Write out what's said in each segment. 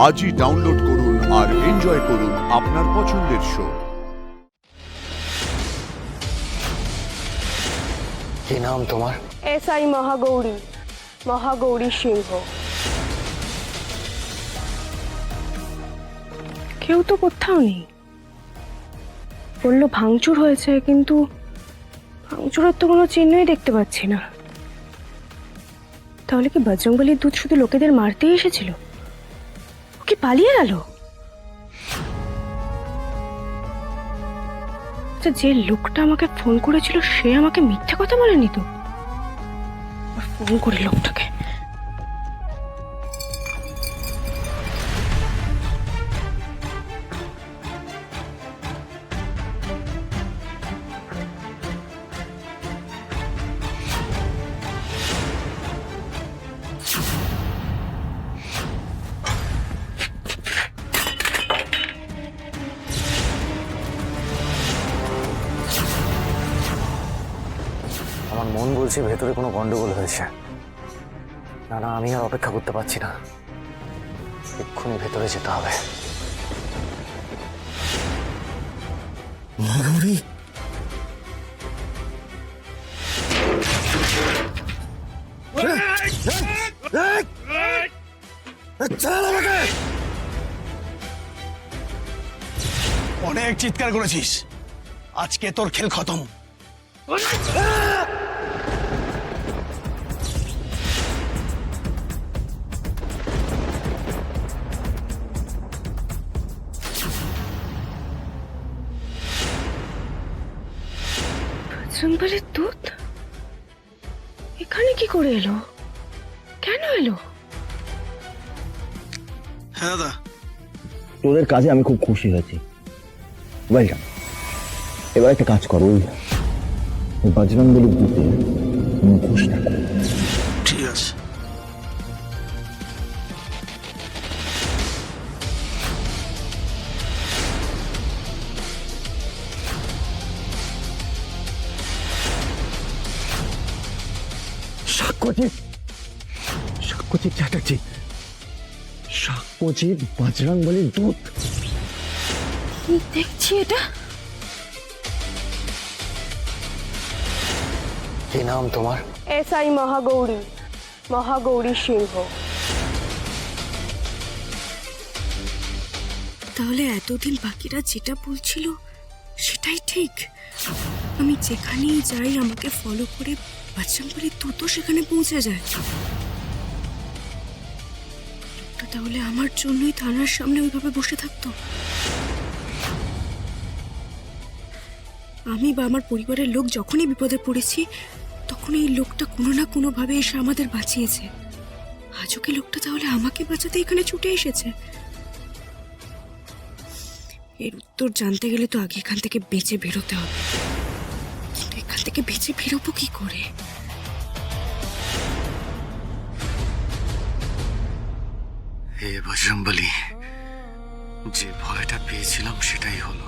আজই ডাউনলোড করুন আর এনজয় করুন আপনার পছন্দের শো। কি নাম তোমার? এসআই মহাগৌরী, মহাগৌরী সিংহ। কেউ তো কোথাও নেই। বললো ভাঙচুর হয়েছে, কিন্তু ভাঙচুরের তো কোনো চিহ্নই দেখতে পাচ্ছি না। তাহলে কি বজরংবলীর দূত শুধু লোকেদের মারতেই এসেছিল? ও কি পালিয়ে গেল? আচ্ছা, যে লোকটা আমাকে ফোন করেছিল সে আমাকে মিথ্যে কথা বলেনি তো? ফোন করে লোকটাকে। আমার মন বলছে ভেতরে কোনো গন্ডগোল হয়েছে। না না, আমি আর অপেক্ষা করতে পারছি না, এক্ষুনি ভেতরে যেতে হবে। মহাগৌরী, অনেক চিৎকার করেছিস, আজকে তোর খেল খতম। বজরংবলীর দূত এখানে কি করে এলো? কেন এলো? হ্যাঁ দাদা, তোদের কাজে আমি খুব খুশি হয়েছি। ওয়েলকাম। এবার একটা কাজ করো, ওই বজরংবলীর দূতে মুখোশটা করো। ঠিক আছে। সাক্ষ্যজিৎ, সাক্ষ্যজিৎ চ্যাটার্জি, সাক্ষ্যজিৎ বজরংবলীর দূত। কি দেখছি এটা? কি নাম তোমার? এসআই মহাগৌরী, মহাগৌরী সিংহ। তাহলে এতদিন বাকিরা যেটা বলছিল সেটাই ঠিক। আমি যেখানেই যাই আমাকে ফলো করে বজরংবলীর দূতও সেখানে পৌঁছে যায়। তো তাহলে আমার জন্যই থানার সামনে ওইভাবে বসে থাকতো। আমি বা আমার পরিবারের লোক যখনই বিপদে পড়েছি তখন এই লোকটা কোনো না কোনো ভাবে এসে আমাদের বাঁচিয়েছে। আজও কি লোকটা তাহলে আমাকে বাঁচাতে এখানে ছুটে এসেছে? এর উত্তর জানতে গেলে তো আগে এখান থেকে বেঁচে বেরোতে হবে। কিন্তু এখান থেকে বেঁচে বেরোবো কি করে? হে বজরংবলী, যে ভয়টা পেয়েছিলাম সেটাই হলো।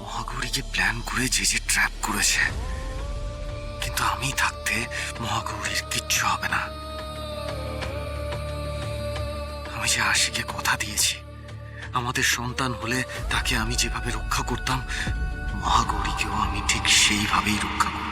মহাগৌরীকে প্ল্যান করে যে যে ট্র্যাপ করেছে, কিন্তু আমি থাকতে মহাগৌরীর কিচ্ছু হবে না। আমি যে আশিকে কথা দিয়েছি, আমাদের সন্তান হলে তাকে আমি যেভাবে রক্ষা করতাম, মহাগৌরীকেও আমি ঠিক সেইভাবেই রক্ষা করব।